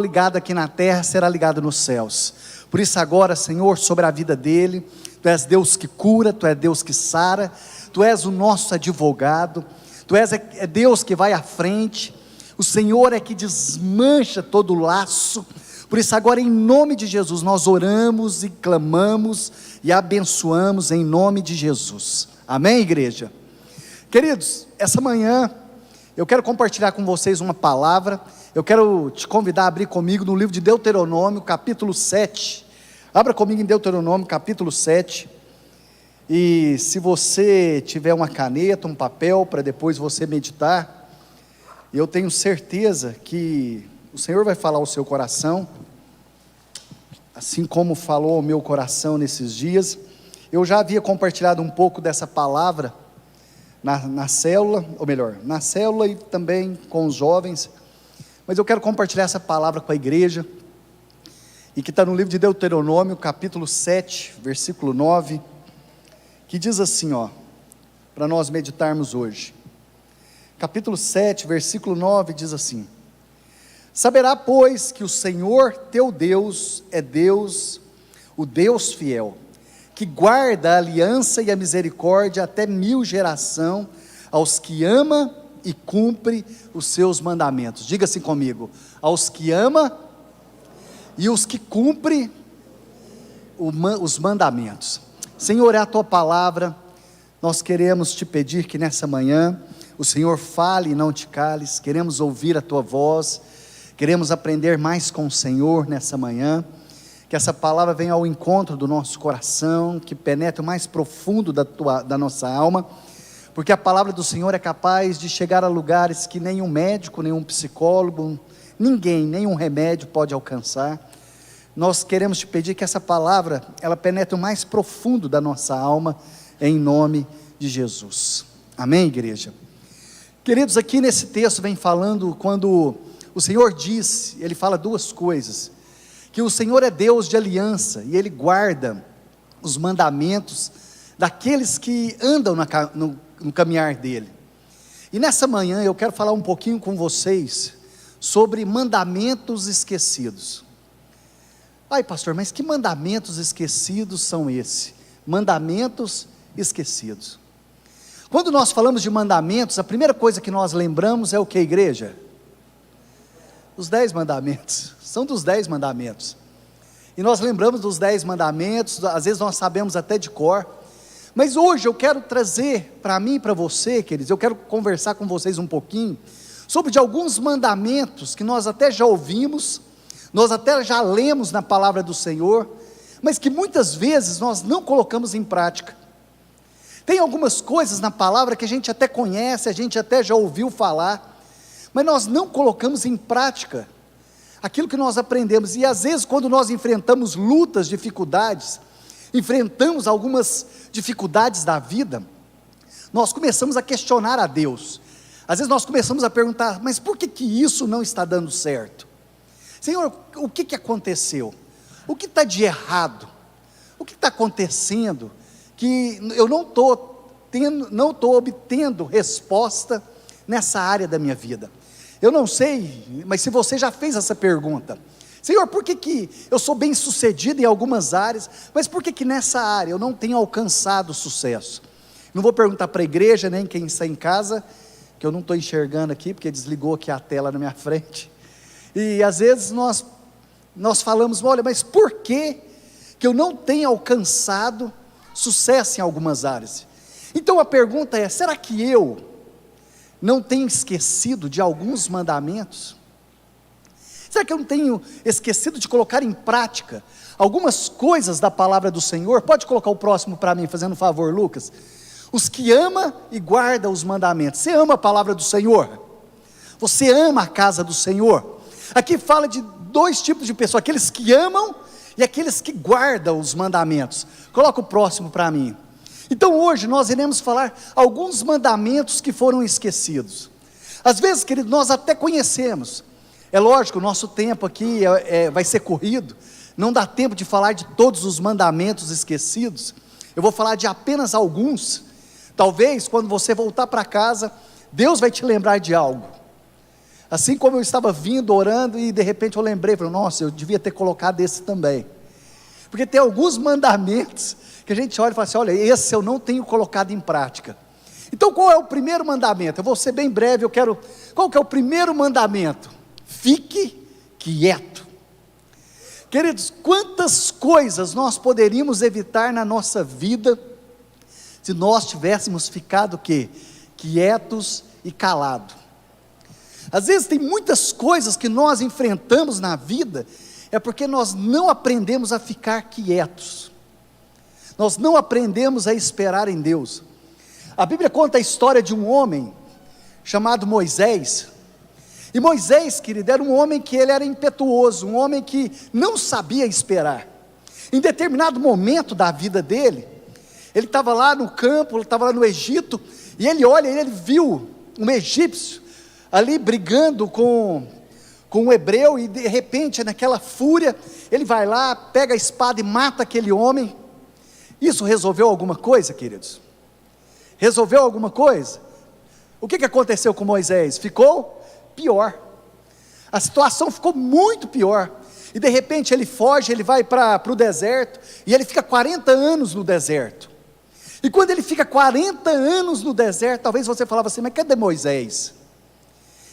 ligado aqui na terra será ligado nos céus. Por isso agora, Senhor, sobre a vida dele, Tu és Deus que cura, Tu és Deus que sara, Tu és o nosso advogado, Tu és Deus que vai à frente, o Senhor é que desmancha todo o laço. Por isso agora, em nome de Jesus, nós oramos e clamamos e abençoamos em nome de Jesus. Amém, igreja? Queridos, essa manhã eu quero compartilhar com vocês uma palavra. Eu quero te convidar a abrir comigo no livro de Deuteronômio, capítulo 7. Abra comigo em Deuteronômio, capítulo 7. E se você tiver uma caneta, um papel, para depois você meditar, eu tenho certeza que o Senhor vai falar ao seu coração, assim como falou ao meu coração nesses dias. Eu já havia compartilhado um pouco dessa palavra na célula, ou melhor, na célula e também com os jovens, mas eu quero compartilhar essa palavra com a igreja, e que está no livro de Deuteronômio, capítulo 7, versículo 9, que diz assim, para nós meditarmos hoje. Capítulo 7, versículo 9, diz assim: saberá, pois, que o Senhor teu Deus é Deus, o Deus fiel, que guarda a aliança e a misericórdia até 1000 gerações, aos que ama e cumpre os seus mandamentos. Diga assim comigo: aos que ama e os que cumpre os mandamentos. Senhor, é a tua palavra, nós queremos te pedir que nessa manhã o Senhor fale e não te cales. Queremos ouvir a tua voz, queremos aprender mais com o Senhor nessa manhã, que essa palavra venha ao encontro do nosso coração, que penetre o mais profundo da nossa alma, porque a palavra do Senhor é capaz de chegar a lugares que nenhum médico, nenhum psicólogo, ninguém, nenhum remédio pode alcançar. Nós queremos te pedir que essa palavra, ela penetre o mais profundo da nossa alma, em nome de Jesus. Amém, igreja? Queridos, aqui nesse texto vem falando, quando o Senhor diz, Ele fala duas coisas: que o Senhor é Deus de aliança, e Ele guarda os mandamentos daqueles que andam no caminhar dEle. E nessa manhã eu quero falar um pouquinho com vocês sobre mandamentos esquecidos. Ai, pastor, mas que mandamentos esquecidos são esses? Mandamentos esquecidos. Quando nós falamos de mandamentos, a primeira coisa que nós lembramos é o que, igreja? Os 10 mandamentos, são dos 10 mandamentos, e nós lembramos dos 10 mandamentos, às vezes nós sabemos até de cor, mas hoje eu quero trazer para mim e para você, queridos, eu quero conversar com vocês um pouquinho, sobre de alguns mandamentos, que nós até já ouvimos, nós até já lemos na palavra do Senhor, mas que muitas vezes nós não colocamos em prática. Tem algumas coisas na palavra que a gente até conhece, a gente até já ouviu falar, mas nós não colocamos em prática aquilo que nós aprendemos. E às vezes quando nós enfrentamos lutas, dificuldades, enfrentamos algumas dificuldades da vida, nós começamos a questionar a Deus. Às vezes nós começamos a perguntar: mas por que isso não está dando certo? Senhor, o que aconteceu? O que está de errado? O que está acontecendo que eu não estou obtendo resposta nessa área da minha vida? Eu não sei, mas se você já fez essa pergunta: Senhor, por que eu sou bem sucedido em algumas áreas, mas por que nessa área eu não tenho alcançado sucesso? Não vou perguntar para a igreja, nem quem está em casa, que eu não estou enxergando aqui, porque desligou aqui a tela na minha frente, e às vezes nós falamos: olha, mas por que eu não tenho alcançado sucesso em algumas áreas? Então a pergunta é: será que eu não tenho esquecido de alguns mandamentos? Será que eu não tenho esquecido de colocar em prática algumas coisas da palavra do Senhor? Pode colocar o próximo para mim, fazendo um favor, Lucas. Os que ama e guarda os mandamentos. Você ama a palavra do Senhor? Você ama a casa do Senhor? Aqui fala de dois tipos de pessoas: aqueles que amam e aqueles que guardam os mandamentos. Coloca o próximo para mim. Então hoje nós iremos falar alguns mandamentos que foram esquecidos. Às vezes, querido, nós até conhecemos. É lógico, o nosso tempo aqui vai ser corrido, não dá tempo de falar de todos os mandamentos esquecidos. Eu vou falar de apenas alguns. Talvez quando você voltar para casa, Deus vai te lembrar de algo. Assim como eu estava vindo, orando, e de repente eu lembrei, falei, nossa, eu devia ter colocado esse também. Porque tem alguns mandamentos que a gente olha e fala assim, olha, esse eu não tenho colocado em prática. Então qual é o primeiro mandamento? Eu vou ser bem breve, qual que é o primeiro mandamento? Fique quieto. Queridos, quantas coisas nós poderíamos evitar na nossa vida, se nós tivéssemos ficado o quê? Quietos e calados. Às vezes tem muitas coisas que nós enfrentamos na vida, é porque nós não aprendemos a ficar quietos, nós não aprendemos a esperar em Deus. A Bíblia conta a história de um homem, chamado Moisés, e Moisés, querido, era um homem que ele era impetuoso, um homem que não sabia esperar. Em determinado momento da vida dele, ele estava lá no campo, ele estava lá no Egito, e ele olha, e ele viu um egípcio, ali brigando com um hebreu, e de repente, naquela fúria, ele vai lá, pega a espada e mata aquele homem. Isso resolveu alguma coisa, queridos? Resolveu alguma coisa? O que aconteceu com Moisés? Ficou pior, a situação ficou muito pior, e de repente ele foge, ele vai para o deserto, e ele fica 40 anos no deserto, e quando ele fica 40 anos no deserto, talvez você falava assim, mas cadê Moisés?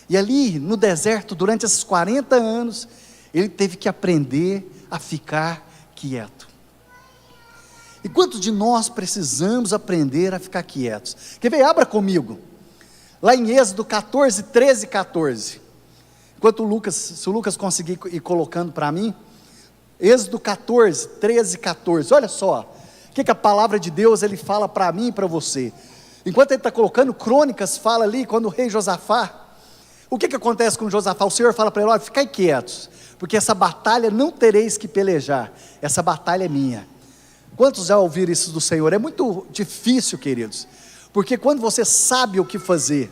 E ali no deserto, durante esses 40 anos, ele teve que aprender a ficar quieto. E quantos de nós precisamos aprender a ficar quietos? Quer ver? Abra comigo, lá em Êxodo 14, 13 e 14, enquanto se o Lucas conseguir ir colocando para mim, Êxodo 14, 13 e 14, olha só, o que a palavra de Deus ele fala para mim e para você, enquanto ele está colocando, Crônicas fala ali, quando o rei Josafá, o que acontece com Josafá? O Senhor fala para ele, olha, ficai quietos, porque essa batalha não tereis que pelejar, essa batalha é minha. Quantos já ouviram isso do Senhor? É muito difícil, queridos, porque quando você sabe o que fazer,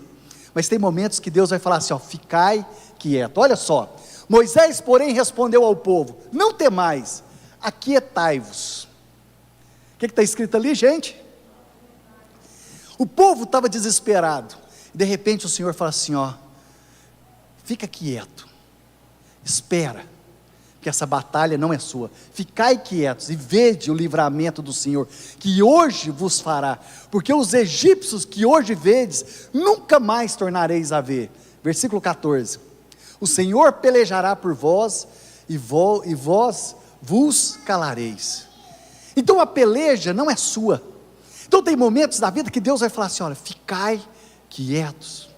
mas tem momentos que Deus vai falar assim, ó, ficai quieto. Olha só, Moisés porém respondeu ao povo, não temais, aquietai-vos. O que está escrito ali, gente? O povo estava desesperado, e de repente o Senhor fala assim, ó, fica quieto, espera, que essa batalha não é sua, ficai quietos e vede o livramento do Senhor, que hoje vos fará, porque os egípcios que hoje vedes, nunca mais tornareis a ver. Versículo 14, o Senhor pelejará por vós, e vós vos calareis. Então a peleja não é sua. Então tem momentos da vida que Deus vai falar assim, olha, ficai quietos.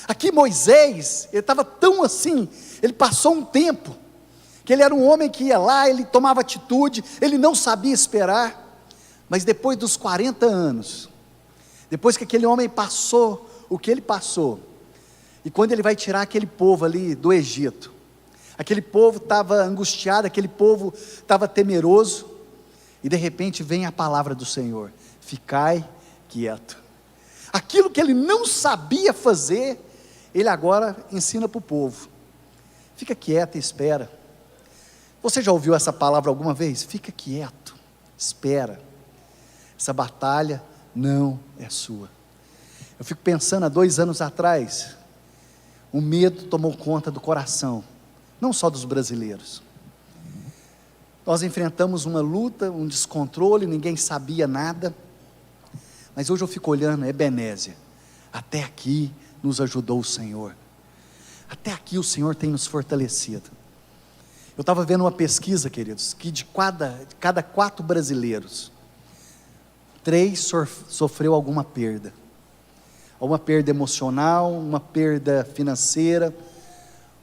Aqui Moisés, ele estava tão assim, ele passou um tempo, que ele era um homem que ia lá, ele tomava atitude, ele não sabia esperar, mas depois dos 40 anos, depois que aquele homem passou o que ele passou, e quando ele vai tirar aquele povo ali do Egito, aquele povo estava angustiado, aquele povo estava temeroso, e de repente vem a palavra do Senhor, ficai quieto. Aquilo que ele não sabia fazer, ele agora ensina para o povo, fica quieto e espera. Você já ouviu essa palavra alguma vez? Fica quieto, espera, essa batalha não é sua. Eu fico pensando, há 2 anos atrás, o medo tomou conta do coração, não só dos brasileiros. Nós enfrentamos uma luta, um descontrole, ninguém sabia nada, mas hoje eu fico olhando, Ebenézer, até aqui nos ajudou o Senhor, até aqui o Senhor tem nos fortalecido. Eu estava vendo uma pesquisa, queridos, que de cada 4 brasileiros, 3 sofreu alguma perda emocional, uma perda financeira,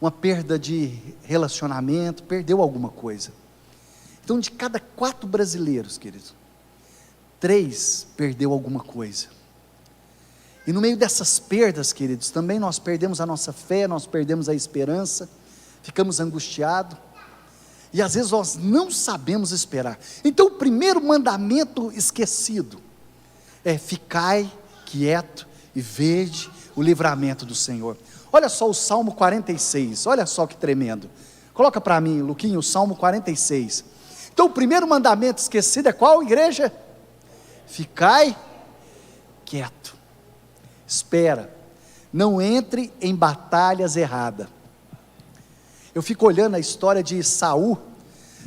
uma perda de relacionamento, perdeu alguma coisa. Então de cada 4 brasileiros, queridos, 3 perdeu alguma coisa. E no meio dessas perdas, queridos, também nós perdemos a nossa fé, nós perdemos a esperança, ficamos angustiados, e às vezes nós não sabemos esperar. Então o primeiro mandamento esquecido é ficai quieto e vede o livramento do Senhor. Olha só o Salmo 46, olha só que tremendo, coloca para mim, Luquinho, o Salmo 46, então o primeiro mandamento esquecido é qual, igreja? Ficai quieto, espera, não entre em batalhas erradas. Eu fico olhando a história de Saul.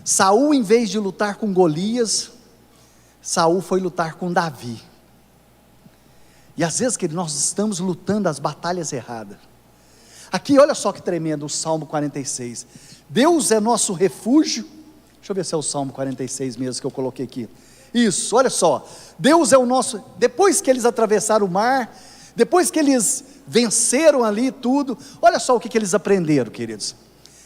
Saul, em vez de lutar com Golias, Saul foi lutar com Davi. E às vezes, querido, nós estamos lutando as batalhas erradas. Aqui, olha só que tremendo, o Salmo 46. Deus é nosso refúgio. Deixa eu ver se é o Salmo 46 mesmo que eu coloquei aqui. Isso, olha só. Deus é o nosso... Depois que eles atravessaram o mar, depois que eles venceram ali tudo, olha só o que eles aprenderam, queridos.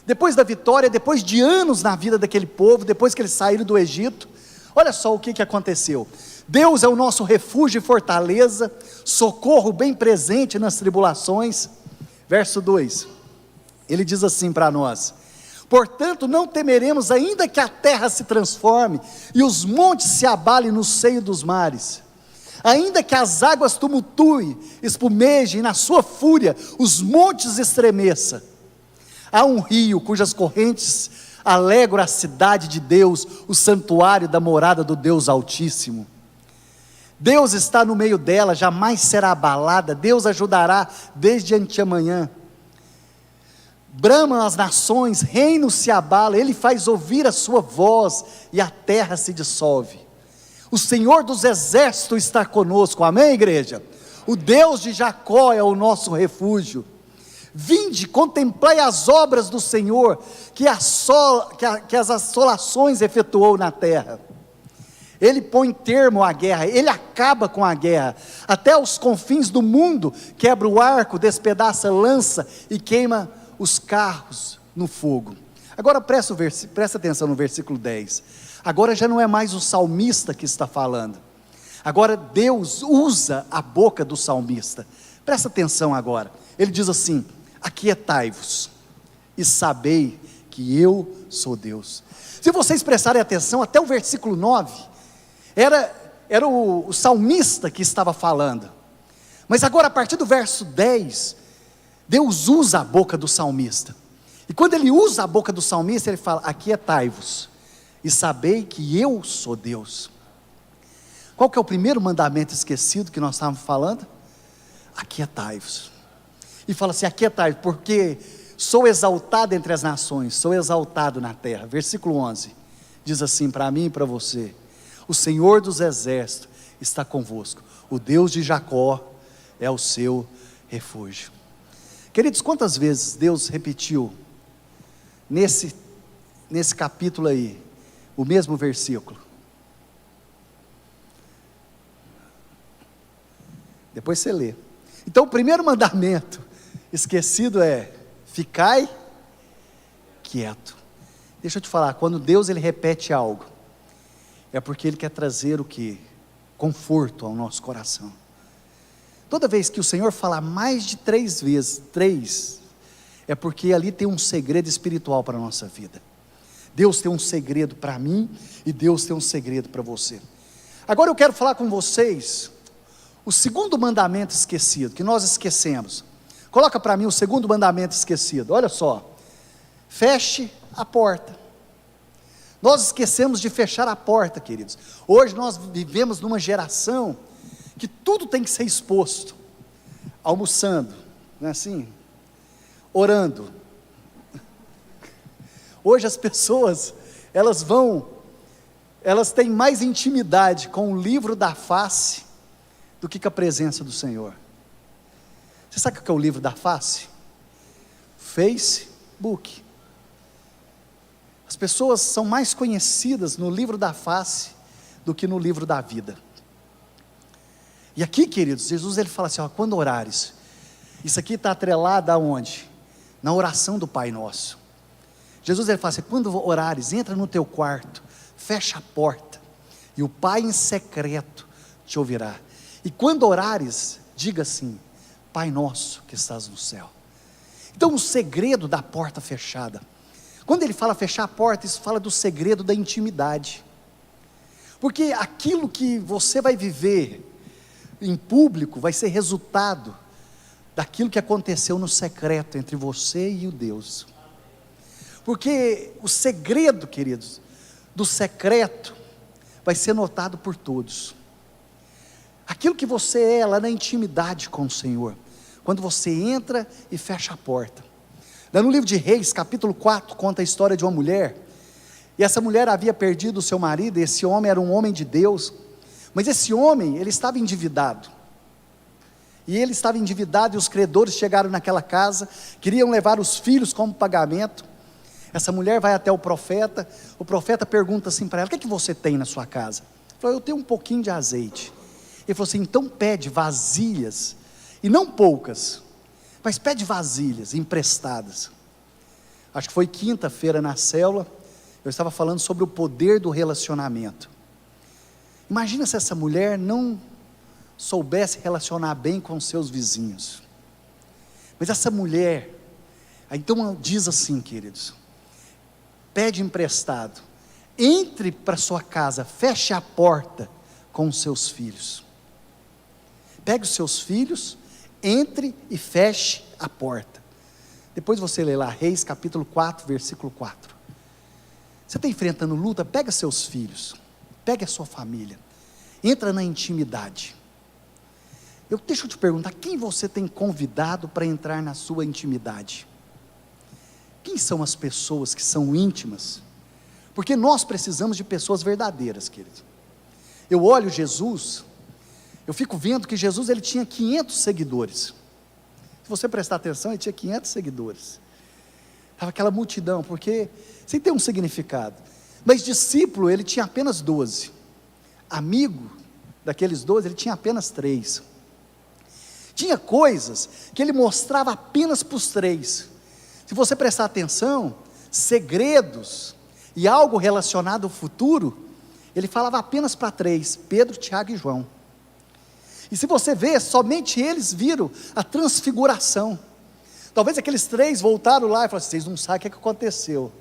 Depois da vitória, depois de anos na vida daquele povo, depois que eles saíram do Egito, olha só o que aconteceu. Deus é o nosso refúgio e fortaleza, socorro bem presente nas tribulações. Verso 2, ele diz assim para nós: portanto não temeremos, ainda que a terra se transforme, e os montes se abalem no seio dos mares, ainda que as águas tumultuem, espumejem, e na sua fúria os montes estremeçam. Há um rio cujas correntes alegram a cidade de Deus, o santuário da morada do Deus Altíssimo. Deus está no meio dela, jamais será abalada. Deus ajudará desde anteamanhã. Bramam as nações, reinos se abalam, Ele faz ouvir a sua voz, e a terra se dissolve. O Senhor dos exércitos está conosco, amém, igreja? O Deus de Jacó é o nosso refúgio. Vinde, contemplai as obras do Senhor, que as assolações efetuou na terra. Ele põe termo à guerra, Ele acaba com a guerra, até os confins do mundo, quebra o arco, despedaça a lança, e queima os carros no fogo. Agora presta atenção no versículo 10, agora já não é mais o salmista que está falando, agora Deus usa a boca do salmista. Presta atenção agora, ele diz assim: aquietai-vos e sabei que eu sou Deus. Se vocês prestarem atenção, até o versículo 9, era o salmista que estava falando, mas agora a partir do verso 10, Deus usa a boca do salmista, e quando Ele usa a boca do salmista, Ele fala: aquietai-vos e sabei que eu sou Deus. Qual que é o primeiro mandamento esquecido que nós estávamos falando? Aquietai-vos. E fala assim: aquietai-vos, porque sou exaltado entre as nações, sou exaltado na terra. Versículo 11, diz assim para mim e para você: o Senhor dos exércitos está convosco, o Deus de Jacó é o seu refúgio. Queridos, quantas vezes Deus repetiu nesse capítulo aí, o mesmo versículo? Depois você lê. Então o primeiro mandamento esquecido é: ficai quieto. Deixa eu te falar, quando Deus ele repete algo, é porque Ele quer trazer o que? Conforto ao nosso coração. Toda vez que o Senhor falar mais de 3 vezes, é porque ali tem um segredo espiritual para a nossa vida. Deus tem um segredo para mim, e Deus tem um segredo para você. Agora eu quero falar com vocês o segundo mandamento esquecido, que nós esquecemos. Coloca para mim o segundo mandamento esquecido, olha só: feche a porta. Nós esquecemos de fechar a porta, queridos. Hoje nós vivemos numa geração que tudo tem que ser exposto. Almoçando, não é assim? Orando. Hoje as pessoas, elas têm mais intimidade com o livro da face do que com a presença do Senhor. Você sabe o que é o livro da face? Facebook. As pessoas são mais conhecidas no livro da face do que no livro da vida. E aqui, queridos, Jesus ele fala assim: ó, quando orares, isso aqui está atrelado aonde? Na oração do Pai Nosso. Jesus ele fala assim: quando orares, entra no teu quarto, fecha a porta, e o Pai em secreto te ouvirá. E quando orares, diga assim: Pai Nosso que estás no céu. Então o segredo da porta fechada, quando ele fala fechar a porta, isso fala do segredo da intimidade, porque aquilo que você vai viver em público, vai ser resultado daquilo que aconteceu no secreto, entre você e o Deus, porque o segredo, queridos, do secreto, vai ser notado por todos, aquilo que você é lá na intimidade com o Senhor, quando você entra e fecha a porta. Lá no livro de Reis, capítulo 4, conta a história de uma mulher, e essa mulher havia perdido o seu marido, e esse homem era um homem de Deus, mas esse homem, ele estava endividado, e os credores chegaram naquela casa, queriam levar os filhos como pagamento. Essa mulher vai até o profeta pergunta assim para ela: o que é que você tem na sua casa? Ela falou: eu tenho um pouquinho de azeite. Ele falou assim: então pede vasilhas, e não poucas, mas pede vasilhas emprestadas. Acho que foi quinta-feira na célula, eu estava falando sobre o poder do relacionamento. Imagina se essa mulher não soubesse relacionar bem com seus vizinhos. Mas essa mulher, então diz assim, queridos: pede emprestado, entre para sua casa, feche a porta com os seus filhos. Pegue os seus filhos, entre e feche a porta. Depois você lê lá, Reis capítulo 4, versículo 4. Você está enfrentando luta? Pega seus filhos, pega a sua família, entra na intimidade. Deixa eu te perguntar, quem você tem convidado para entrar na sua intimidade? Quem são as pessoas que são íntimas? Porque nós precisamos de pessoas verdadeiras, queridos. Eu olho Jesus, eu fico vendo que Jesus, ele tinha 500 seguidores. Se você prestar atenção, ele tinha 500 seguidores. Estava aquela multidão, porque sem ter um significado. Mas discípulo, ele tinha apenas 12. Amigo daqueles 12, ele tinha apenas 3. Tinha coisas que ele mostrava apenas para os 3. Se você prestar atenção, segredos e algo relacionado ao futuro, ele falava apenas para 3, Pedro, Tiago e João. E se você ver, somente eles viram a transfiguração. Talvez aqueles 3 voltaram lá e falaram assim: vocês não sabem o que aconteceu,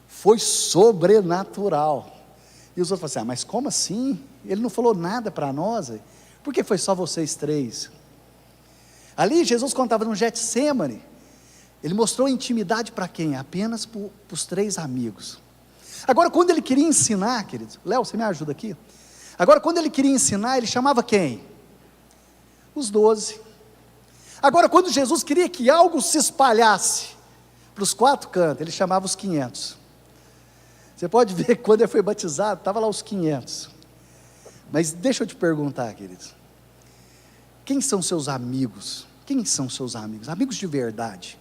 foi sobrenatural. E os outros falaram assim: mas como assim? Ele não falou nada para nós, por que foi só vocês 3? Ali Jesus contava no Getsemane, ele mostrou intimidade para quem? Apenas para os 3 amigos. Agora quando ele queria ensinar, queridos, Léo, você me ajuda aqui? Agora quando ele queria ensinar, ele chamava quem? Os 12. Agora quando Jesus queria que algo se espalhasse para os 4 cantos, ele chamava os 500. Você pode ver que quando ele foi batizado, estava lá os 500. Mas deixa eu te perguntar, queridos, quem são seus amigos? Quem são seus amigos? Amigos de verdade.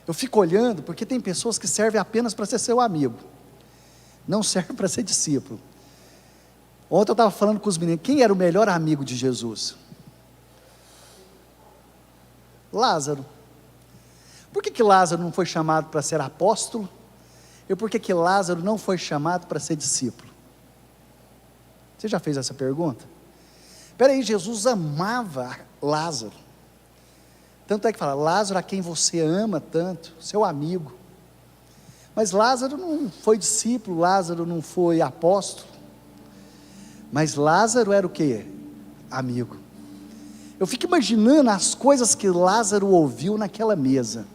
Eu fico olhando, porque tem pessoas que servem apenas para ser seu amigo, não servem para ser discípulo. Ontem eu estava falando com os meninos, quem era o melhor amigo de Jesus? Lázaro. Por que Lázaro não foi chamado para ser apóstolo? E por que Lázaro não foi chamado para ser discípulo? Você já fez essa pergunta? Espera aí, Jesus amava Lázaro, tanto é que fala, Lázaro a quem você ama tanto, seu amigo. Mas Lázaro não foi discípulo, Lázaro não foi apóstolo, mas Lázaro era o quê? Amigo. Eu fico imaginando as coisas que Lázaro ouviu naquela mesa.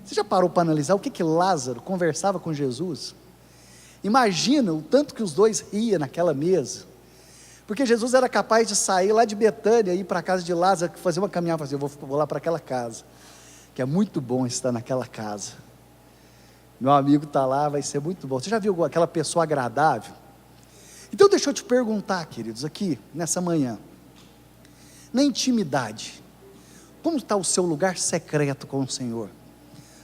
Você já parou para analisar o que Lázaro conversava com Jesus? Imagina o tanto que os dois riam naquela mesa, porque Jesus era capaz de sair lá de Betânia, ir para a casa de Lázaro, fazer uma caminhada, fazer, eu vou lá para aquela casa, que é muito bom estar naquela casa, meu amigo está lá, vai ser muito bom. Você já viu aquela pessoa agradável? Então deixa eu te perguntar, queridos, aqui, nessa manhã, na intimidade, como está o seu lugar secreto com o Senhor?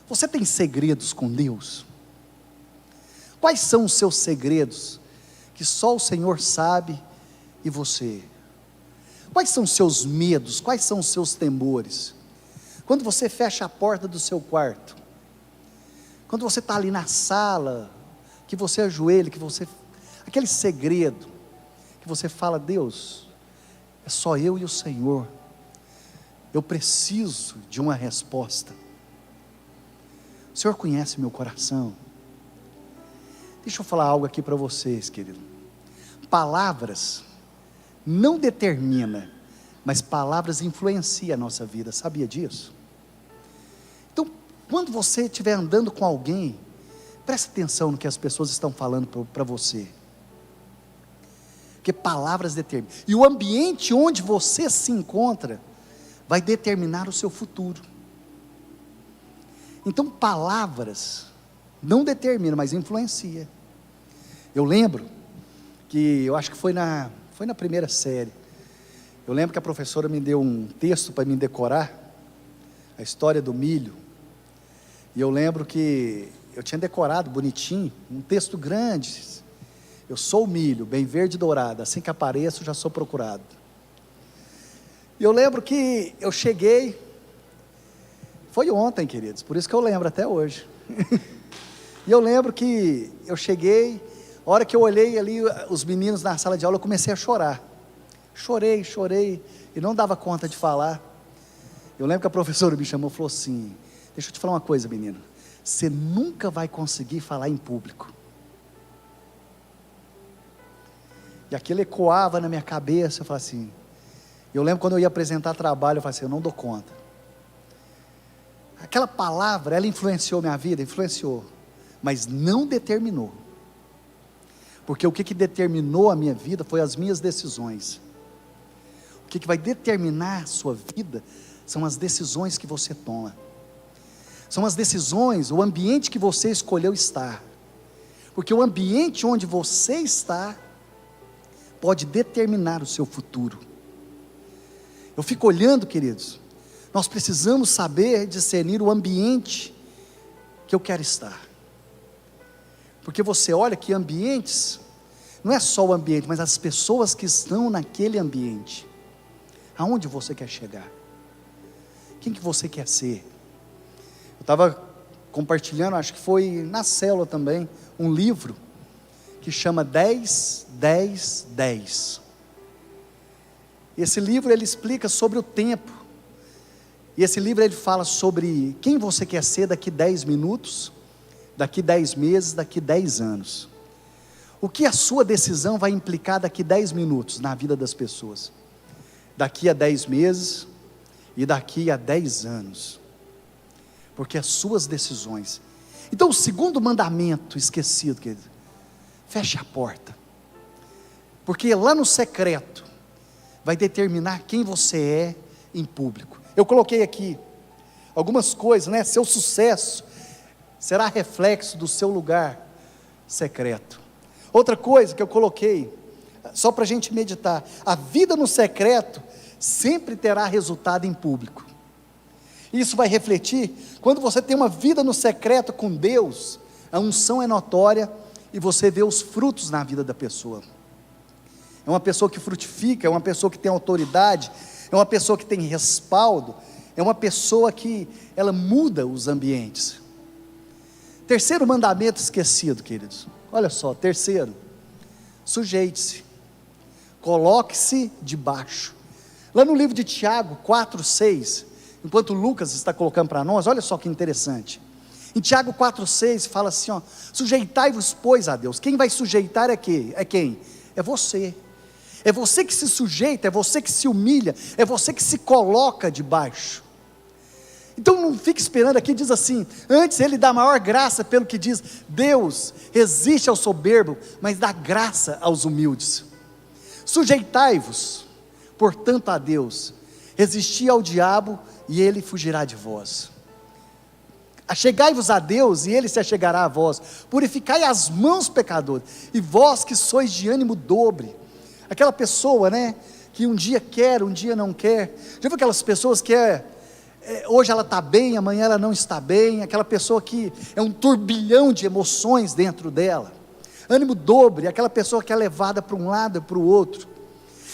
Você tem segredos com Deus? Quais são os seus segredos, que só o Senhor sabe, e você? Quais são os seus medos? Quais são os seus temores? Quando você fecha a porta do seu quarto, quando você está ali na sala, que você ajoelha, aquele segredo, que você fala, Deus, é só eu e o Senhor, eu preciso de uma resposta. O Senhor conhece meu coração. Deixa eu falar algo aqui para vocês, querido. Palavras não determina, mas palavras influenciam a nossa vida, sabia disso? Então, quando você estiver andando com alguém, preste atenção no que as pessoas estão falando para você, porque palavras determinam, e o ambiente onde você se encontra, vai determinar o seu futuro. Então palavras não determinam, mas influencia. Eu lembro que, eu acho que foi na primeira série, eu lembro que a professora me deu um texto para me decorar, a história do milho, e eu lembro que eu tinha decorado bonitinho, um texto grande, eu sou o milho, bem verde e dourado, assim que apareço já sou procurado. E eu lembro que eu cheguei, foi ontem, queridos, por isso que eu lembro até hoje, e eu lembro que eu cheguei, a hora que eu olhei ali os meninos na sala de aula, eu comecei a chorar, chorei, e não dava conta de falar. Eu lembro que a professora me chamou e falou assim: deixa eu te falar uma coisa, menino, você nunca vai conseguir falar em público. E aquilo ecoava na minha cabeça, eu falei assim, eu lembro quando eu ia apresentar trabalho, eu falei assim, eu não dou conta. Aquela palavra, ela influenciou minha vida, influenciou, mas não determinou, porque o que determinou a minha vida foi as minhas decisões. O que vai determinar a sua vida são as decisões que você toma, são as decisões, o ambiente que você escolheu estar, porque o ambiente onde você está, pode determinar o seu futuro. Eu fico olhando, queridos, nós precisamos saber discernir o ambiente que eu quero estar, porque você olha que ambientes, não é só o ambiente, mas as pessoas que estão naquele ambiente, aonde você quer chegar, quem que você quer ser. Eu estava compartilhando, acho que foi na célula também, um livro, que chama 10, 10, 10, esse livro ele explica sobre o tempo, e esse livro ele fala sobre quem você quer ser daqui 10 minutos, daqui 10 meses, daqui 10 anos, o que a sua decisão vai implicar daqui 10 minutos na vida das pessoas, daqui a 10 meses, e daqui a 10 anos, porque as suas decisões. Então o segundo mandamento esquecido, querido, feche a porta, porque lá no secreto, vai determinar quem você é em público. Eu coloquei aqui, algumas coisas, né? Seu sucesso, será reflexo do seu lugar secreto. Outra coisa que eu coloquei, só para a gente meditar, a vida no secreto, sempre terá resultado em público. Isso vai refletir, quando você tem uma vida no secreto com Deus, a unção é notória, e você vê os frutos na vida da pessoa. É uma pessoa que frutifica, é uma pessoa que tem autoridade, é uma pessoa que tem respaldo, é uma pessoa que, ela muda os ambientes. Terceiro mandamento esquecido, queridos, olha só, terceiro, sujeite-se, coloque-se debaixo. Lá no livro de Tiago 4:6, enquanto Lucas está colocando para nós, olha só que interessante, em Tiago 4:6 fala assim, ó, sujeitai-vos pois a Deus. Quem vai sujeitar é quem? É você. É você que se sujeita, é você que se humilha, é você que se coloca debaixo. Então não fique esperando aqui, diz assim, antes ele dá maior graça, pelo que diz, Deus resiste ao soberbo, mas dá graça aos humildes. Sujeitai-vos, portanto, a Deus, resisti ao diabo, e ele fugirá de vós. Achegai-vos a Deus, e ele se achegará a vós. Purificai as mãos, pecadores, e vós que sois de ânimo dobre. Aquela pessoa, né, que um dia quer, um dia não quer. Já viu aquelas pessoas que hoje ela está bem, amanhã ela não está bem, aquela pessoa que é um turbilhão de emoções dentro dela, ânimo dobre, aquela pessoa que é levada para um lado e para o outro.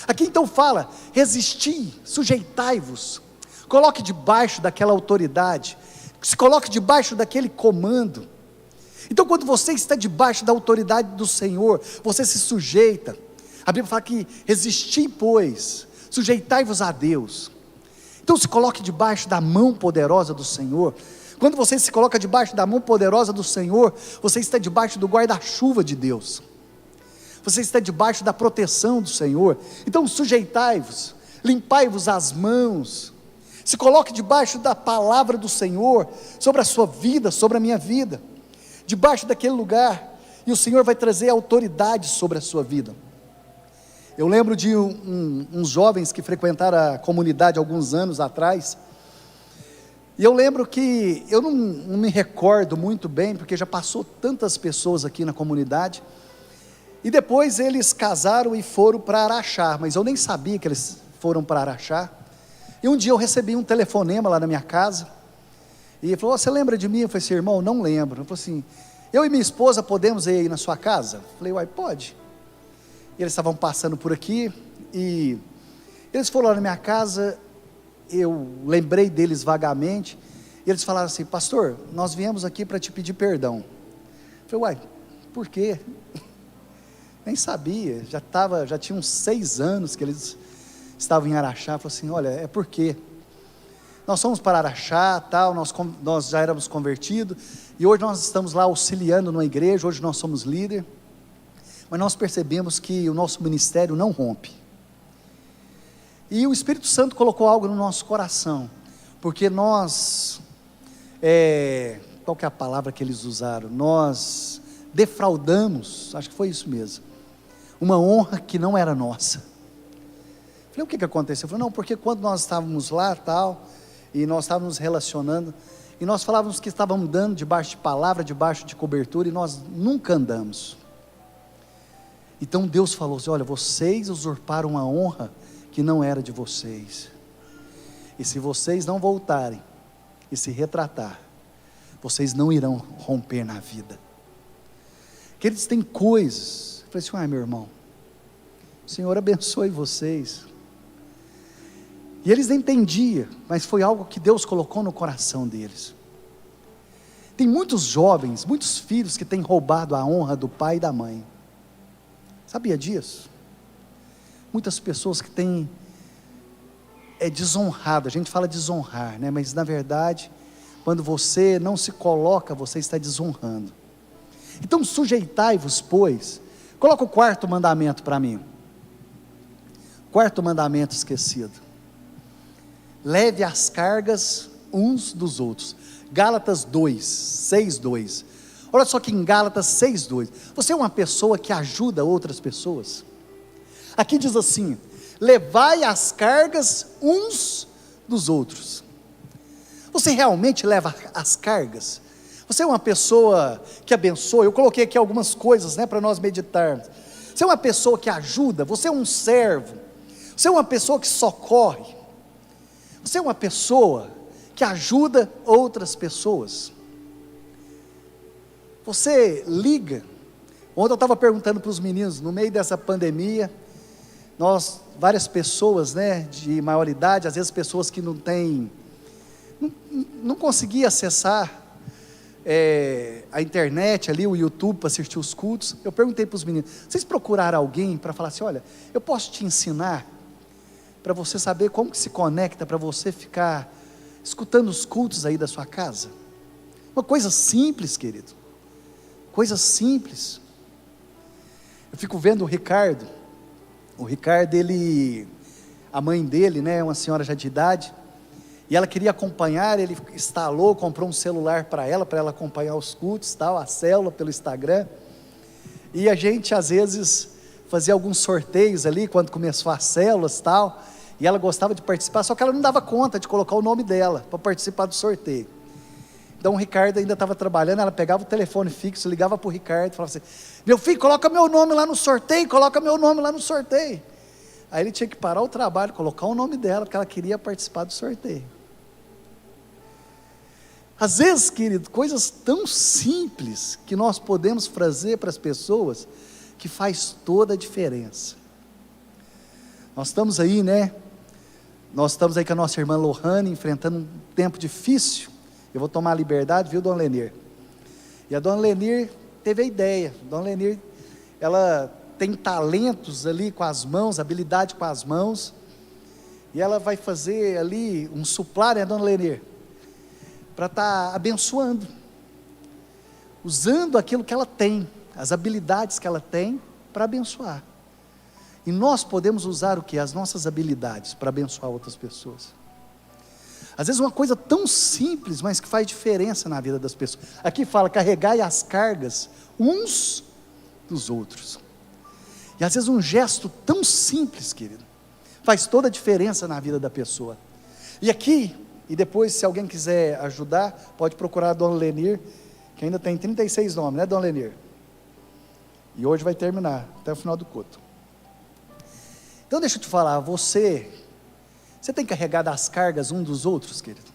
Aqui então fala, resisti, sujeitai-vos, coloque debaixo daquela autoridade, se coloque debaixo daquele comando. Então quando você está debaixo da autoridade do Senhor, você se sujeita. A Bíblia fala que resisti, pois, sujeitai-vos a Deus. Então se coloque debaixo da mão poderosa do Senhor. Quando você se coloca debaixo da mão poderosa do Senhor, você está debaixo do guarda-chuva de Deus, você está debaixo da proteção do Senhor. Então sujeitai-vos, limpai-vos as mãos, se coloque debaixo da palavra do Senhor, sobre a sua vida, sobre a minha vida, debaixo daquele lugar, e o Senhor vai trazer autoridade sobre a sua vida. Eu lembro de uns jovens que frequentaram a comunidade alguns anos atrás, e eu lembro que, eu não me recordo muito bem, porque já passou tantas pessoas aqui na comunidade, e depois eles casaram e foram para Araxá, mas eu nem sabia que eles foram para Araxá. E um dia eu recebi um telefonema lá na minha casa, e ele falou: você lembra de mim? Eu falei assim: irmão, não lembro. Ele falou assim: eu e minha esposa podemos ir aí na sua casa? Eu falei: uai, pode. E eles estavam passando por aqui, e eles foram lá na minha casa, eu lembrei deles vagamente, e eles falaram assim: pastor, nós viemos aqui para te pedir perdão. Eu falei: uai, por quê? Nem sabia, já tinha uns 6 anos que eles estavam em Araxá. Falei assim: olha, é porque nós fomos para Araxá, tal, nós já éramos convertidos, e hoje nós estamos lá auxiliando numa igreja, hoje nós somos líder, mas nós percebemos que o nosso ministério não rompe, e o Espírito Santo colocou algo no nosso coração, porque nós, qual que é a palavra que eles usaram? Nós defraudamos, acho que foi isso mesmo, uma honra que não era nossa. Falei: o que aconteceu? Eu falei: não, porque quando nós estávamos lá, tal, e nós estávamos nos relacionando, e nós falávamos que estávamos andando debaixo de palavra, debaixo de cobertura, e nós nunca andamos. Então Deus falou assim: olha, vocês usurparam uma honra que não era de vocês, e se vocês não voltarem e se retratar, vocês não irão romper na vida. Que eles têm coisas. Eu falei assim: ai, meu irmão, o Senhor abençoe vocês. E eles não entendiam, mas foi algo que Deus colocou no coração deles. Tem muitos jovens, muitos filhos que têm roubado a honra do pai e da mãe. Sabia disso? Muitas pessoas que têm desonrado. A gente fala desonrar, né? Mas na verdade, quando você não se coloca, você está desonrando. Então sujeitai-vos, pois. Coloca o 4º mandamento para mim. 4º mandamento esquecido: leve as cargas uns dos outros. Gálatas 2, 6, 2. Olha só que em Gálatas 6, 2. Você é uma pessoa que ajuda outras pessoas? Aqui diz assim: levai as cargas uns dos outros. Você realmente leva as cargas? Você é uma pessoa que abençoa? Eu coloquei aqui algumas coisas, né, para nós meditarmos. Você é uma pessoa que ajuda? Você é um servo? Você é uma pessoa que socorre? Você é uma pessoa que ajuda outras pessoas? Você liga? Ontem eu estava perguntando para os meninos, no meio dessa pandemia, várias pessoas, né, de maior idade, às vezes pessoas que não conseguiam acessar a internet ali, o YouTube, para assistir os cultos. Eu perguntei para os meninos: vocês procuraram alguém para falar assim: olha, eu posso te ensinar, para você saber como que se conecta, para você ficar escutando os cultos aí da sua casa? Uma coisa simples, querido, coisa simples. Eu fico vendo o Ricardo, a mãe dele, né, uma senhora já de idade, e ela queria acompanhar, ele instalou, comprou um celular para ela acompanhar os cultos, tal, a célula pelo Instagram, e a gente às vezes fazia alguns sorteios ali, quando começou as células, tal, e ela gostava de participar, só que ela não dava conta de colocar o nome dela, para participar do sorteio. Então o Ricardo ainda estava trabalhando, ela pegava o telefone fixo, ligava para o Ricardo, e falava assim: meu filho, coloca meu nome lá no sorteio, coloca meu nome lá no sorteio. Aí ele tinha que parar o trabalho, colocar o nome dela, porque ela queria participar do sorteio. Às vezes, querido, coisas tão simples que nós podemos fazer para as pessoas, que faz toda a diferença. Nós estamos aí, né? Nós estamos aí com a nossa irmã Lohane, enfrentando um tempo difícil. Eu vou tomar a liberdade, viu, Dona Lenir? E a Dona Lenir teve a ideia. Dona Lenir, ela tem talentos ali com as mãos, habilidade com as mãos, e ela vai fazer ali um suplar, né, Dona Lenir? Para estar abençoando, usando aquilo que ela tem, as habilidades que ela tem, para abençoar. E nós podemos usar o que? As nossas habilidades para abençoar outras pessoas. Às vezes uma coisa tão simples, mas que faz diferença na vida das pessoas. Aqui fala: carregai as cargas uns dos outros. E às vezes um gesto tão simples, querido, faz toda a diferença na vida da pessoa. E aqui, e depois se alguém quiser ajudar, pode procurar a Dona Lenir, que ainda tem 36 nomes, né, Dona Lenir? E hoje vai terminar, até o final do culto. Então deixa eu te falar, você tem carregado as cargas um dos outros, querido?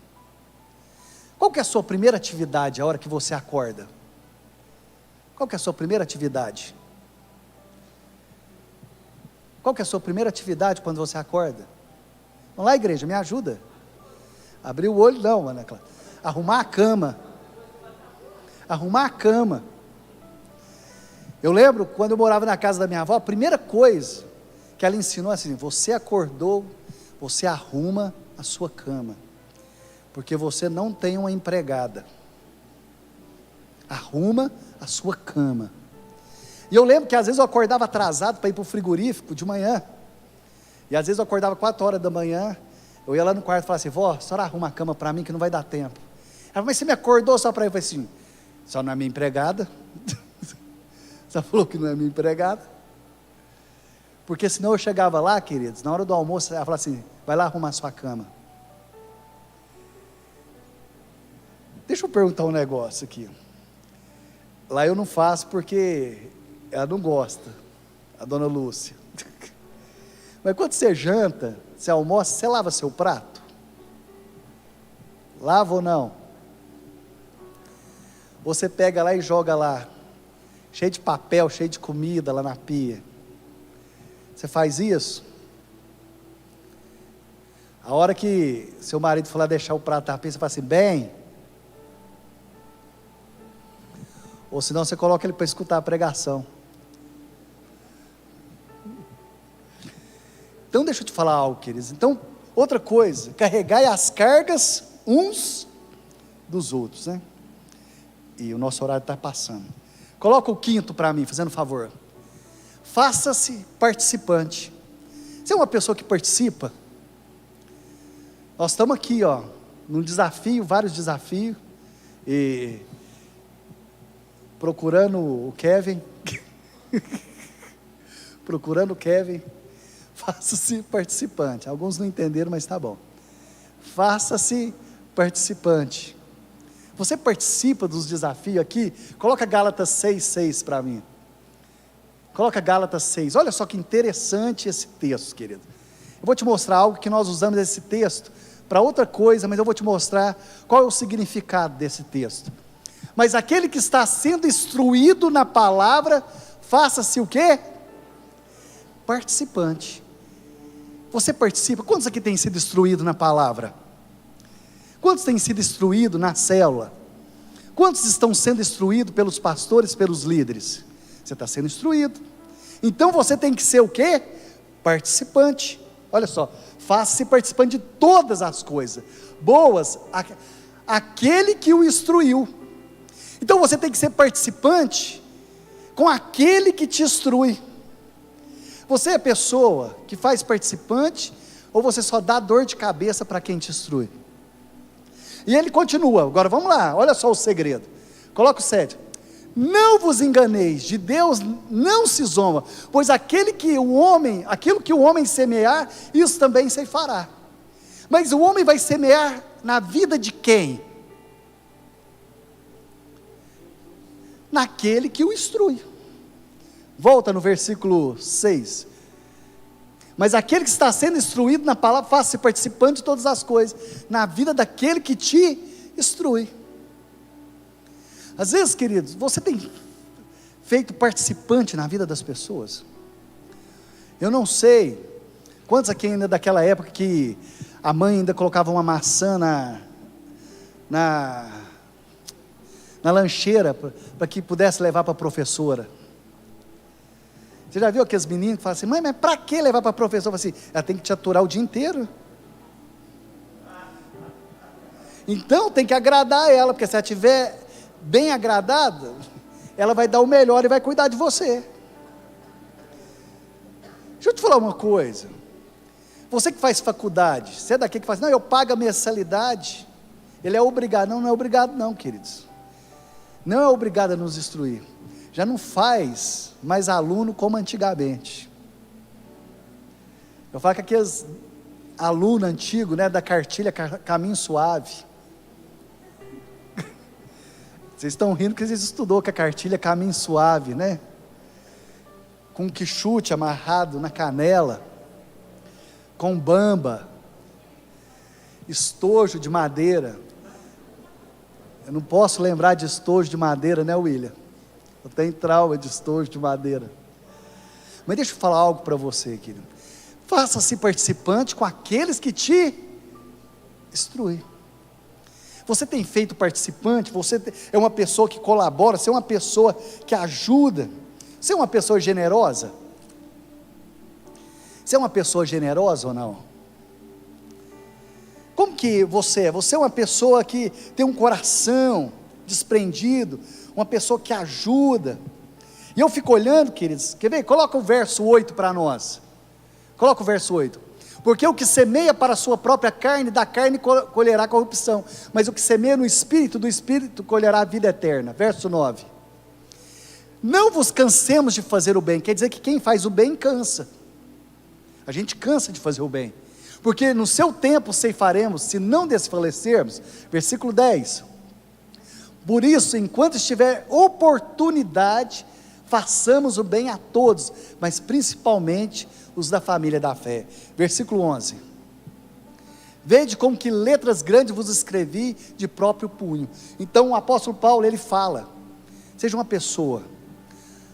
Qual que é a sua primeira atividade a hora que você acorda? Qual que é a sua primeira atividade? Qual que é a sua primeira atividade quando você acorda? Vamos lá, igreja, me ajuda. Abrir o olho não, Ana Clara. Arrumar a cama. Arrumar a cama. Eu lembro quando eu morava na casa da minha avó, a primeira coisa que ela ensinou assim: você acordou, você arruma a sua cama, porque você não tem uma empregada. Arruma a sua cama. E eu lembro que às vezes eu acordava atrasado para ir para o frigorífico de manhã, e às vezes eu acordava 4 horas da manhã, eu ia lá no quarto e falava assim: vó, a senhora arruma a cama para mim que não vai dar tempo. Ela falou: mas você me acordou só para ir? Eu falei assim: a senhora não é minha empregada? Você falou que não é minha empregada? Porque senão eu chegava lá, queridos, na hora do almoço, ela falava assim: vai lá arrumar a sua cama. Deixa eu perguntar um negócio aqui. Lá eu não faço porque ela não gosta, a dona Lúcia. Mas quando você janta, você almoça, você lava seu prato? Lava ou não? Você pega lá e joga lá, cheio de papel, cheio de comida lá na pia. Você faz isso? A hora que seu marido for lá deixar o prato na pia, você fala assim: bem. Ou senão você coloca ele para escutar a pregação. Então deixa eu te falar algo, queridos. Então, outra coisa, carregai as cargas uns dos outros, né? E o nosso horário está passando. Coloca o 5º para mim, fazendo favor. Faça-se participante. Você é uma pessoa que participa? Nós estamos aqui, ó, num desafio, vários desafios, e procurando o Kevin, procurando o Kevin. Faça-se participante. Alguns não entenderam, mas está bom. Faça-se participante. Você participa dos desafios aqui? Coloca Gálatas 6:6 para mim. Coloca Gálatas 6. Olha só que interessante esse texto, querido. Eu vou te mostrar algo que nós usamos esse texto para outra coisa, mas eu vou te mostrar qual é o significado desse texto. Mas aquele que está sendo instruído na palavra, faça-se o quê? Participante. Você participa? Quantos aqui têm sido instruídos na palavra? Quantos têm sido instruídos na célula? Quantos estão sendo instruídos pelos pastores, pelos líderes? Você está sendo instruído. Então você tem que ser o quê? Participante. Olha só, faça-se participante de todas as coisas boas, aquele que o instruiu. Então você tem que ser participante com aquele que te instrui. Você é pessoa que faz participante, ou você só dá dor de cabeça para quem te instrui? E ele continua, agora vamos lá, olha só o segredo. Coloca o 7. Não vos enganeis, de Deus não se zomba, pois aquilo que o homem semear, isso também se fará. Mas o homem vai semear na vida de quem? Naquele que o instrui. Volta no versículo 6. Mas aquele que está sendo instruído na palavra, faça-se participante de todas as coisas, na vida daquele que te instrui. Às vezes, queridos, você tem feito participante na vida das pessoas? Eu não sei, quantos aqui ainda daquela época que a mãe ainda colocava uma maçã na lancheira, para que pudesse levar para a professora? Você já viu aqueles meninos que falam assim: mãe, mas para que levar para a professora? Eu falo assim: ela tem que te aturar o dia inteiro. Então tem que agradar ela, porque se ela estiver bem agradada, ela vai dar o melhor e vai cuidar de você. Deixa eu te falar uma coisa. Você que faz faculdade, você é daqui que faz, não, eu pago a mensalidade, ele é obrigado. Não, não é obrigado não, queridos. Não é obrigado a nos instruir. já não faz mais aluno como antigamente. Eu falo que aqueles alunos antigos, né, da cartilha Caminho Suave. Vocês estão rindo porque vocês estudou com a cartilha Caminho Suave, né? Com quichute amarrado na canela, com bamba, estojo de madeira. Eu não posso lembrar de estojo de madeira, né, William? Eu tenho trauma de estojo de madeira. Mas deixa eu falar algo para você, querido. Faça-se participante com aqueles que te instruem. Você tem feito participante, você é uma pessoa que colabora, você é uma pessoa que ajuda, você é uma pessoa generosa? Você é uma pessoa generosa ou não? Como que você é? Você é uma pessoa que tem um coração desprendido, uma pessoa que ajuda. E eu fico olhando, queridos, quer ver? Coloca o verso 8 para nós. Coloca o verso 8. Porque o que semeia para a sua própria carne, da carne colherá corrupção, mas o que semeia no Espírito, do Espírito colherá a vida eterna. Verso 9. Não vos cansemos de fazer o bem. Quer dizer que quem faz o bem cansa. A gente cansa de fazer o bem, porque no seu tempo ceifaremos, se não desfalecermos. Versículo 10. Por isso, enquanto estiver oportunidade, façamos o bem a todos, mas principalmente os da família da fé. Versículo 11. Vede com que letras grandes vos escrevi de próprio punho. Então o apóstolo Paulo, ele fala, seja uma pessoa.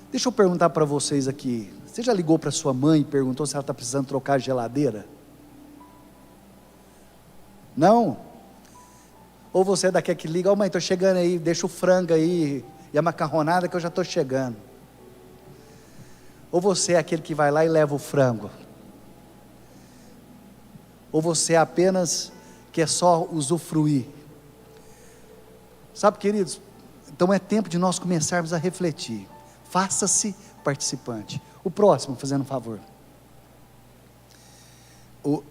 Deixa eu perguntar para vocês aqui, você já ligou para sua mãe e perguntou se ela está precisando trocar a geladeira? Não? Ou você é daquele que liga, mãe, estou chegando aí, deixa o frango aí e a macarronada que eu já estou chegando. Ou você é aquele que vai lá e leva o frango? Ou você é apenas quer só usufruir? Sabe, queridos, então é tempo de nós começarmos a refletir. Faça-se participante. O próximo, fazendo um favor. O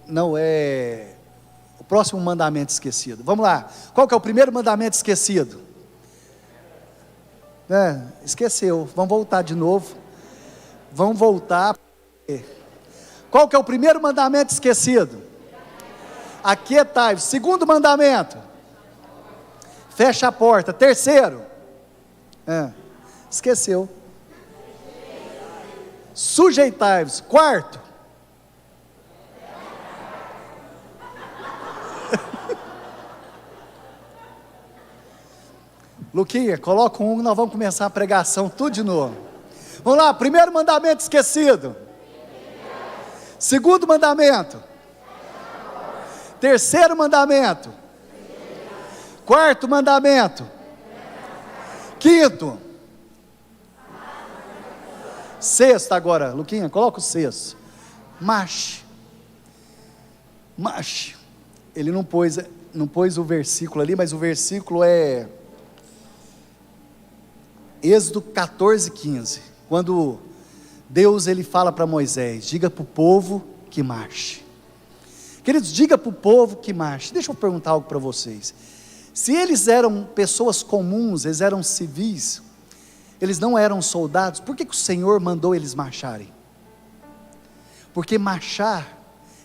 próximo mandamento esquecido. Vamos lá. Qual que é o primeiro mandamento esquecido? Esqueceu. Vamos voltar de novo. Vamos voltar. Qual que é o primeiro mandamento esquecido? Aquietai-vos. Segundo mandamento. Fecha a porta. Terceiro. Esqueceu. Sujeitai-vos. Quarto. Luquinha, coloca um, nós vamos começar a pregação tudo de novo. Vamos lá, primeiro mandamento esquecido. Segundo mandamento. Terceiro mandamento. Quarto mandamento. Quinto. Sexto agora, Luquinha, coloca o sexto. Marche. Ele não pôs o versículo ali, mas o versículo é Êxodo 14:15, quando Deus ele fala para Moisés, diga para o povo que marche. Queridos, diga para o povo que marche. Deixa eu perguntar algo para vocês. Se eles eram pessoas comuns, eles eram civis, eles não eram soldados, por que o Senhor mandou eles marcharem? Porque marchar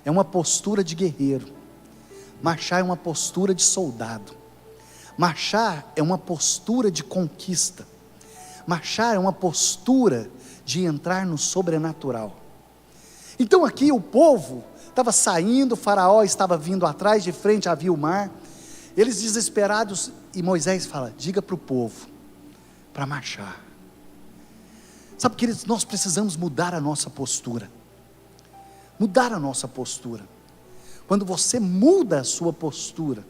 é uma postura de guerreiro, marchar é uma postura de soldado, marchar é uma postura de conquista, marchar é uma postura de entrar no sobrenatural. Então aqui o povo estava saindo, o faraó estava vindo atrás, de frente havia o mar, eles desesperados, e Moisés fala, diga para o povo, para marchar. Sabe, queridos, nós precisamos mudar a nossa postura, quando você muda a sua postura,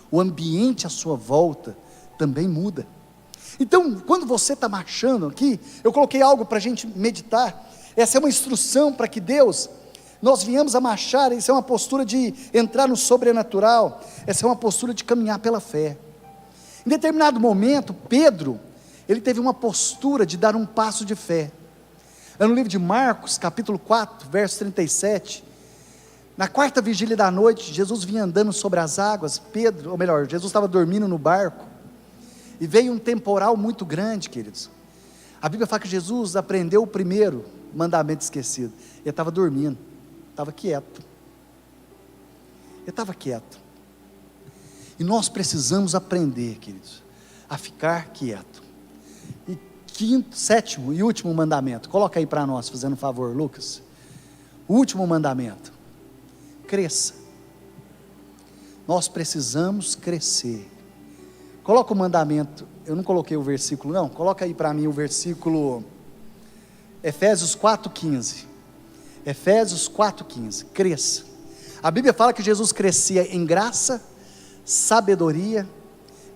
o ambiente à sua volta também muda. Então, quando você está marchando aqui, eu coloquei algo para a gente meditar, essa é uma instrução para que nós viemos a marchar, essa é uma postura de entrar no sobrenatural, essa é uma postura de caminhar pela fé. Em determinado momento, Pedro, ele teve uma postura de dar um passo de fé, é no livro de Marcos, capítulo 4, verso 37, na quarta vigília da noite, Jesus vinha andando sobre as águas, Jesus estava dormindo no barco, e veio um temporal muito grande, queridos, A Bíblia fala que Jesus aprendeu o primeiro mandamento esquecido. Ele estava dormindo, estava quieto. Ele estava quieto. E nós precisamos aprender, queridos, a ficar quieto. E sétimo e último mandamento, coloca aí para nós, fazendo um favor, Lucas. O último mandamento: cresça. Nós precisamos crescer. Coloca o mandamento, eu não coloquei o versículo não, coloca aí para mim o versículo, Efésios 4,15, Efésios 4,15, cresça. A Bíblia fala que Jesus crescia em graça, sabedoria,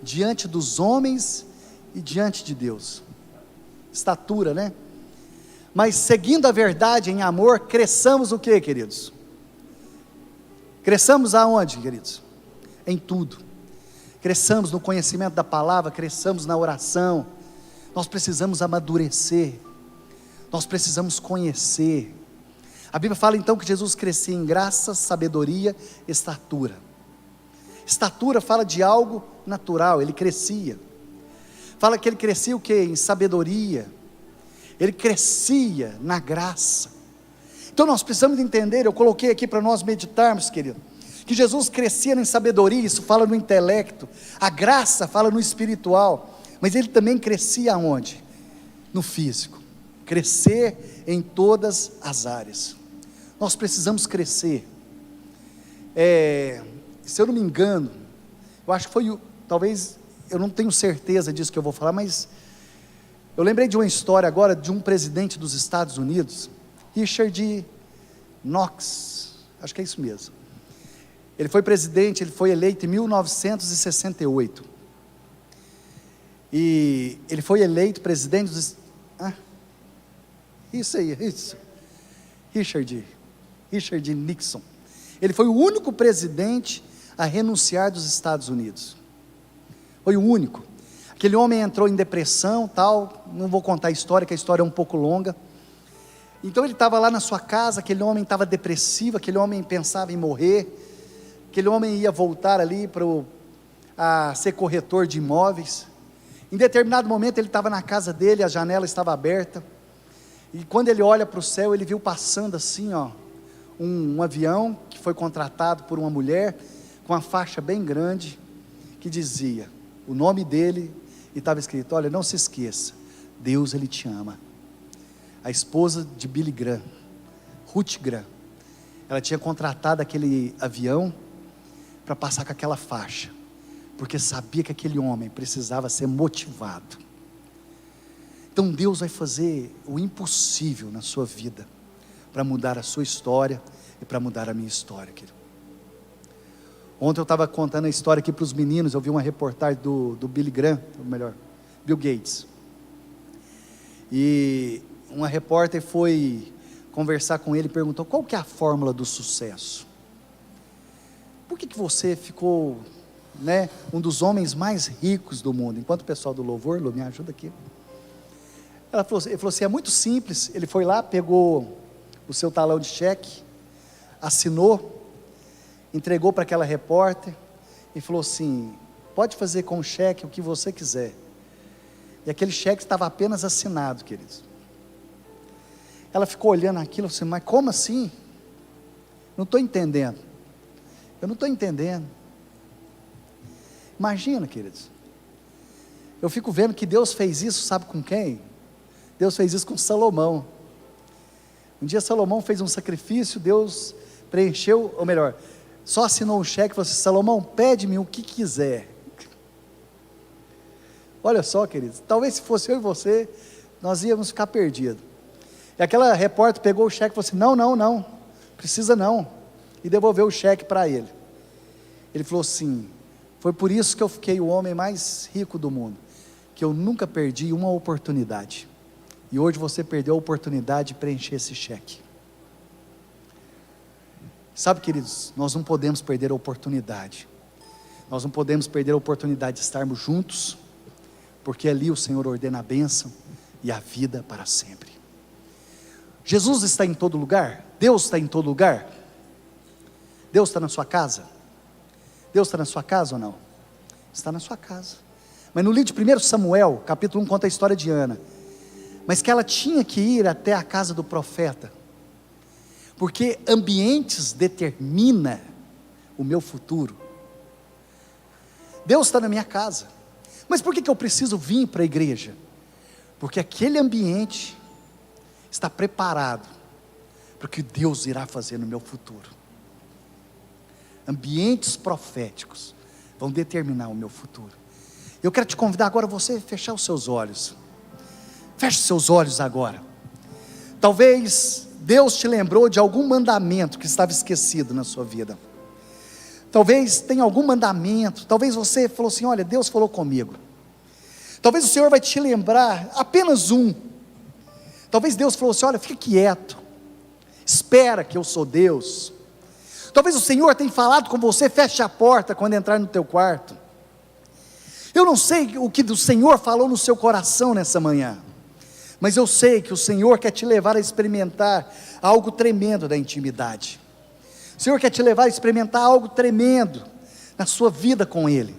diante dos homens e diante de Deus, estatura, né? Mas seguindo a verdade em amor, cresçamos o que, queridos? Cresçamos aonde, queridos? Em tudo. Cresçamos no conhecimento da palavra, cresçamos na oração. Nós precisamos amadurecer, nós precisamos conhecer. A Bíblia fala então que Jesus crescia em graça, sabedoria, estatura. Estatura fala de algo natural, ele crescia. Fala que ele crescia o quê? Em sabedoria. Ele crescia na graça. Então nós precisamos entender, eu coloquei aqui para nós meditarmos, querido, que Jesus crescia em sabedoria, isso fala no intelecto. A graça fala no espiritual, mas ele também crescia aonde? No físico. Crescer em todas as áreas. Nós precisamos crescer. Se eu não me engano, eu acho que foi, talvez, eu não tenho certeza disso que eu vou falar, mas eu lembrei de uma história agora de um presidente dos Estados Unidos, Richard Knox, acho que é isso mesmo. Ele foi presidente, ele foi eleito em 1968, e ele foi eleito presidente dos... isso, Richard Nixon, ele foi o único presidente a renunciar dos Estados Unidos, foi o único. Aquele homem entrou em depressão, tal, não vou contar a história, que a história é um pouco longa. Então ele estava lá na sua casa, aquele homem estava depressivo, aquele homem pensava em morrer, aquele homem ia voltar ali a ser corretor de imóveis. Em determinado momento ele estava na casa dele, a janela estava aberta, e quando ele olha para o céu, ele viu passando assim, um avião, que foi contratado por uma mulher, com uma faixa bem grande, que dizia, o nome dele, e estava escrito, olha, não se esqueça, Deus ele te ama. A esposa de Billy Graham, Ruth Graham, ela tinha contratado aquele avião, para passar com aquela faixa, porque sabia que aquele homem precisava ser motivado. Então Deus vai fazer o impossível na sua vida, para mudar a sua história, e para mudar a minha história, querido. Ontem eu estava contando a história aqui para os meninos, eu vi uma reportagem do Billy Graham, ou melhor, Bill Gates, e uma repórter foi conversar com ele, e perguntou, qual que é a fórmula do sucesso? Por que você ficou, um dos homens mais ricos do mundo? Enquanto o pessoal do louvor, Lu, me ajuda aqui. Ele falou assim, é muito simples. Ele foi lá, pegou o seu talão de cheque, assinou, entregou para aquela repórter, e falou assim, pode fazer com o cheque o que você quiser. E aquele cheque estava apenas assinado, queridos. Ela ficou olhando aquilo, assim, mas como assim? Não estou entendendo. Eu não estou entendendo. Imagina, queridos, eu fico vendo que Deus fez isso, sabe com quem? Deus fez isso com Salomão. Um dia Salomão fez um sacrifício, Deus preencheu, ou melhor, só assinou um cheque e falou assim, Salomão, pede-me o que quiser. Olha só, queridos, talvez se fosse eu e você, nós íamos ficar perdidos. E aquela repórter pegou o cheque e falou assim, não, precisa não, e devolveu o cheque para ele. Ele falou assim, foi por isso que eu fiquei o homem mais rico do mundo, que eu nunca perdi uma oportunidade, e hoje você perdeu a oportunidade de preencher esse cheque. Sabe, queridos, nós não podemos perder a oportunidade, nós não podemos perder a oportunidade de estarmos juntos, porque ali o Senhor ordena a bênção e a vida para sempre. Jesus está em todo lugar, Deus está em todo lugar, Deus está na sua casa, Deus está na sua casa ou não? Está na sua casa. Mas no livro de 1 Samuel, capítulo 1, conta a história de Ana. mas que ela tinha que ir até a casa do profeta, porque ambientes determinam o meu futuro. Deus está na minha casa, mas por que eu preciso vir para a igreja? Porque aquele ambiente está preparado para o que Deus irá fazer no meu futuro. Ambientes proféticos vão determinar o meu futuro. Eu quero te convidar agora a você fechar os seus olhos. Feche os seus olhos agora. Talvez Deus te lembrou de algum mandamento que estava esquecido na sua vida. Talvez tenha algum mandamento. Talvez você falou assim: olha, Deus falou comigo. Talvez o Senhor vai te lembrar apenas um. Talvez Deus falou assim: olha, fica quieto, espera que eu sou Deus. Talvez o Senhor tenha falado com você: feche a porta quando entrar no teu quarto. Eu não sei o que o Senhor falou no seu coração nessa manhã, mas eu sei que o Senhor quer te levar a experimentar algo tremendo da intimidade. O Senhor quer te levar a experimentar algo tremendo na sua vida com Ele.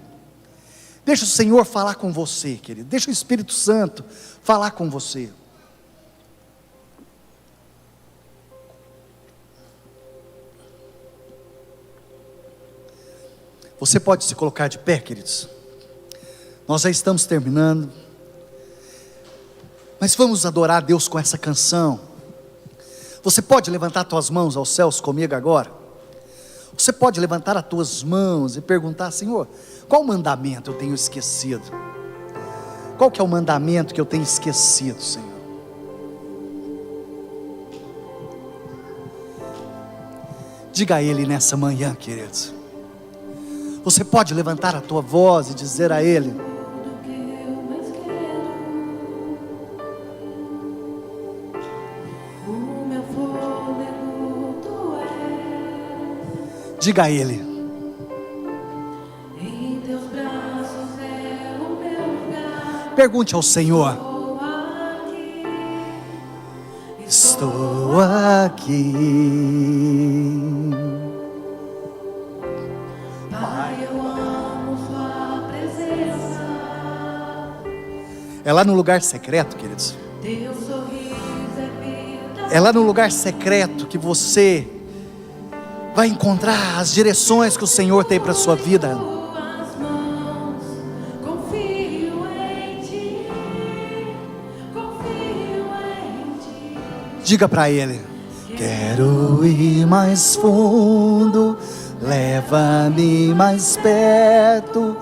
Deixa o Senhor falar com você, querido. Deixa o Espírito Santo falar com você. Você pode se colocar de pé, queridos. Nós já estamos terminando, mas vamos adorar a Deus com essa canção. Você pode levantar tuas mãos aos céus comigo agora? Você pode levantar as tuas mãos e perguntar: Senhor, qual mandamento eu tenho esquecido? Qual que é o mandamento que eu tenho esquecido, Senhor? Diga a Ele nessa manhã, queridos. Você pode levantar a tua voz e dizer a Ele: diga a Ele. Em teus braços é o meu lugar. Pergunte ao Senhor: Estou aqui. Pai, eu amo sua presença. É lá no lugar secreto, queridos. Teu sorriso é vida. É lá no lugar secreto que você vai encontrar as direções que o Senhor tem para a sua vida. Tuas mãos, confio em ti. Confio em ti. Diga para Ele: quero ir mais fundo, leva-me mais perto,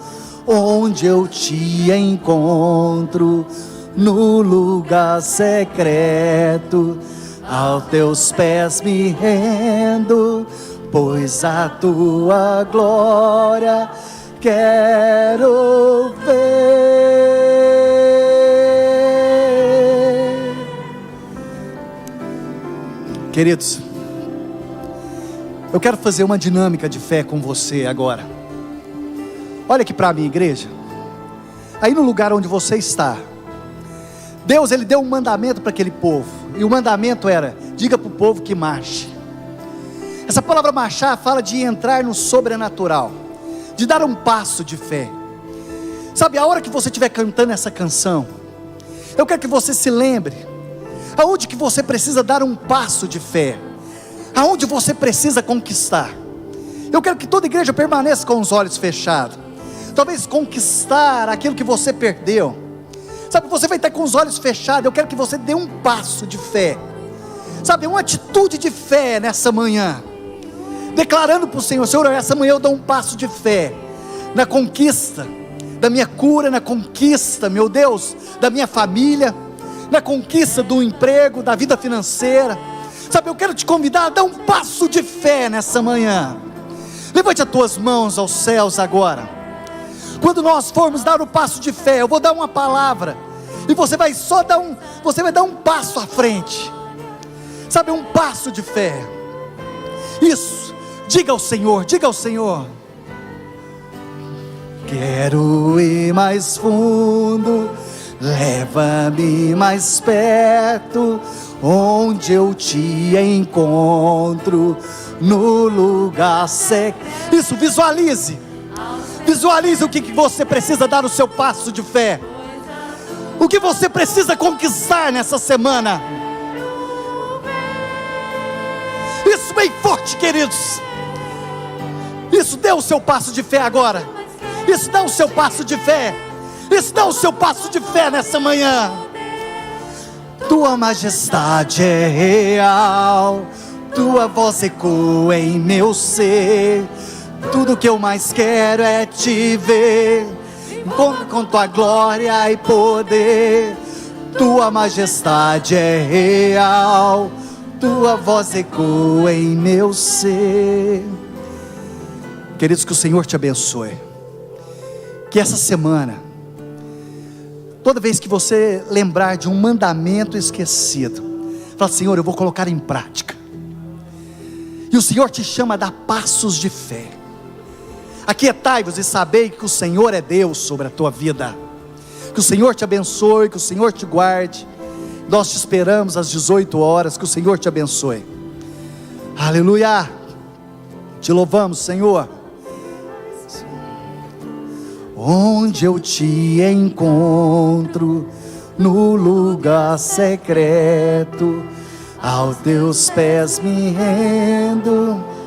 onde eu te encontro, no lugar secreto, aos teus pés me rendo, pois a tua glória quero ver. Queridos, eu quero fazer uma dinâmica de fé com você agora. Olha aqui para mim, igreja. Aí no lugar onde você está, Deus, Ele deu um mandamento para aquele povo, e o mandamento era: diga para o povo que marche. Essa palavra marchar fala de entrar no sobrenatural, de dar um passo de fé. Sabe, a hora que você estiver cantando essa canção, eu quero que você se lembre aonde que você precisa dar um passo de fé, aonde você precisa conquistar. Eu quero que toda igreja permaneça com os olhos fechados. Talvez conquistar aquilo que você perdeu. Sabe, você vai estar com os olhos fechados. Eu quero que você dê um passo de fé, sabe, uma atitude de fé nessa manhã, declarando para o Senhor: Senhor, essa manhã eu dou um passo de fé na conquista da minha cura, na conquista, meu Deus, da minha família, na conquista do emprego, da vida financeira. Sabe, eu quero te convidar a dar um passo de fé nessa manhã. Levante as tuas mãos aos céus agora. Quando nós formos dar o passo de fé, eu vou dar uma palavra, e você vai dar um passo à frente. Sabe, um passo de fé. Isso, diga ao Senhor, diga ao Senhor: quero ir mais fundo, leva-me mais perto, onde eu te encontro, no lugar secreto. Isso, visualize o que você precisa dar no seu passo de fé. O que você precisa conquistar nessa semana? Isso bem forte, queridos. Isso, dê o seu passo de fé agora. Isso, dá o seu passo de fé. Isso, dá o seu passo de fé nessa manhã. Tua majestade é real, tua voz ecoa em meu ser. Tudo que eu mais quero é te ver, encontro com tua glória e poder. Tua majestade é real, tua voz ecoa em meu ser. Queridos, que o Senhor te abençoe. Que essa semana, toda vez que você lembrar de um mandamento esquecido, fala: Senhor, eu vou colocar em prática. E o Senhor te chama a dar passos de fé. Aquietai-vos e sabei que o Senhor é Deus sobre a tua vida. Que o Senhor te abençoe, que o Senhor te guarde. Nós te esperamos às 18 horas, que o Senhor te abençoe. Aleluia. Te louvamos, Senhor. Onde eu te encontro, no lugar secreto, aos teus pés me rendo.